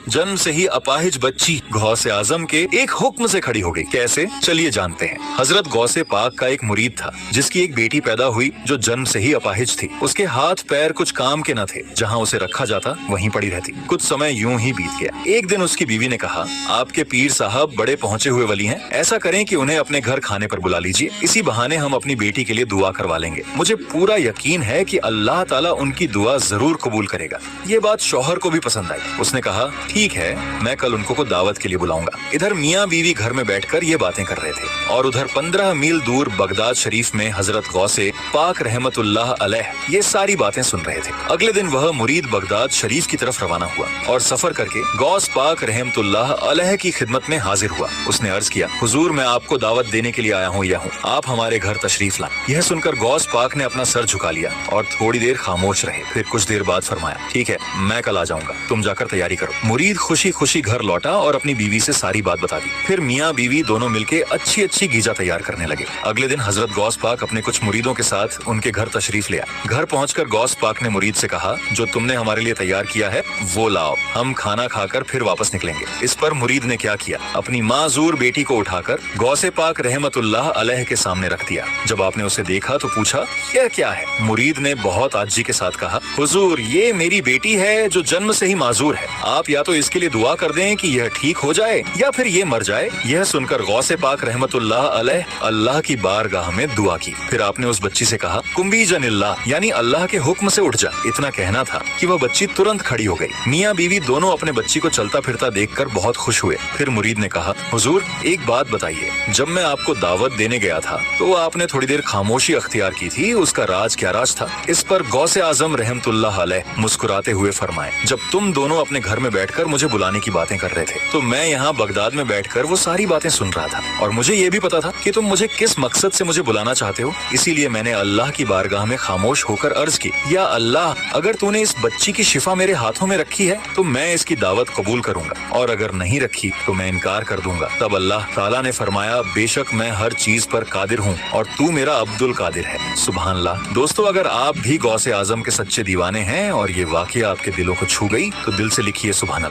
जन्म से ही अपाहिज बच्ची गौसे आजम के एक हुक्म से खड़ी हो गई। कैसे, चलिए जानते हैं। हजरत गौसे पाक का एक मुरीद था जिसकी एक बेटी पैदा हुई जो जन्म से ही अपाहिज थी। उसके हाथ पैर कुछ काम के न थे, जहाँ उसे रखा जाता वहीं पड़ी रहती। कुछ समय यूं ही बीत गया। एक दिन उसकी बीवी ने कहा, आपके पीर साहब बड़े पहुंचे हुए वली हैं, ऐसा करें कि उन्हें अपने घर खाने पर बुला लीजिए, इसी बहाने हम अपनी बेटी के लिए दुआ करवा लेंगे। मुझे पूरा यकीन है कि अल्लाह ताला उनकी दुआ जरूर कबूल करेगा। ये बात शौहर को भी पसंद आई। उसने कहा, ठीक है, मैं कल उनको दावत के लिए बुलाऊंगा। इधर मियाँ बीवी घर में बैठकर ये बातें कर रहे थे और उधर 15 मील दूर बगदाद शरीफ में हजरत गौसे पाक रहमतुल्लाह अलैह ये सारी बातें सुन रहे थे। अगले दिन वह मुरीद बगदाद शरीफ की तरफ रवाना हुआ और सफर करके गौस पाक रहमतुल्लाह अलैह की खिदमत में हाजिर हुआ। उसने अर्ज किया, हुजूर मैं आपको दावत देने के लिए आया हूँ, आप हमारे घर तशरीफ लाएं। यह सुनकर गौस पाक ने अपना सर झुका लिया और थोड़ी देर खामोश रहे। फिर कुछ देर बाद फरमाया, ठीक है, मैं कल आ जाऊंगा, तुम जाकर तैयारी करो। मुरीद खुशी खुशी घर लौटा और अपनी बीवी से सारी बात बता दी। फिर मियाँ बीवी दोनों मिलके अच्छी अच्छी गीजा तैयार करने लगे। अगले दिन हजरत गौस पाक अपने कुछ मुरीदों के साथ उनके घर तशरीफ ले आए। घर पहुंचकर गौस पाक ने मुरीद से कहा, जो तुमने हमारे लिए तैयार किया है वो लाओ, हम खाना खाकर फिर वापस निकलेंगे। इस पर मुरीद ने क्या किया, अपनी माजूर बेटी को उठाकर गौसे पाक रहमतुल्लाह अलैह के सामने रख दिया। जब आपने उसे देखा तो पूछा, यह क्या है? मुरीद ने बहुत आजी के साथ कहा, हुजूर ये मेरी बेटी है जो जन्म से ही माजूर है, आप या तो इसके लिए दुआ कर दें कि यह ठीक हो जाए या फिर ये मर जाए। यह सुनकर गौसे पाक रहमतुल्लाह अलैह अल्लाह की बारगाह में दुआ की। फिर आपने उस बच्ची से कहा, कुंबी जनिल्लाह, यानी अल्लाह के हुक्म से उठ जा। इतना कहना था कि वह बच्ची तुरंत खड़ी हो गई। मियाँ बीवी दोनों अपने बच्ची को चलता फिरता देखकर बहुत खुश हुए। फिर मुरीद ने कहा, हुजूर एक बात बताइए, जब मैं आपको दावत देने गया था तो आपने थोड़ी देर खामोशी अख्तियार की थी, उसका राज क्या राज था? इस पर गौसे आजम रहमतुल्लाह अलैह मुस्कुराते हुए फरमाए, जब तुम दोनों अपने घर में बैठकर मुझे बुलाने की बातें कर रहे थे तो मैं यहाँ बगदाद में बैठकर वो सारी बातें सुन रहा था और मुझे ये भी पता था कि तुम मुझे किस मकसद से मुझे बुलाना चाहते हो। इसीलिए मैंने अल्लाह की बारगाह में खामोश होकर अर्ज की, या अल्लाह, अगर तूने इस बच्ची की शिफा मेरे हाथों में रखी है तो मैं इसकी दावत कबूल करूंगा, और अगर नहीं रखी तो मैं इनकार कर दूंगा। तब अल्लाह ताला ने फरमाया, बेशक मैं हर चीज पर कादिर हूँ और तू मेरा अब्दुल कादिर है। सुभान अल्लाह। दोस्तों, अगर आप भी गौसे आजम के सच्चे दीवाने हैं और ये वाकया आपके दिलों को छू गई तो दिल से लिखिए सुभान अल्लाह।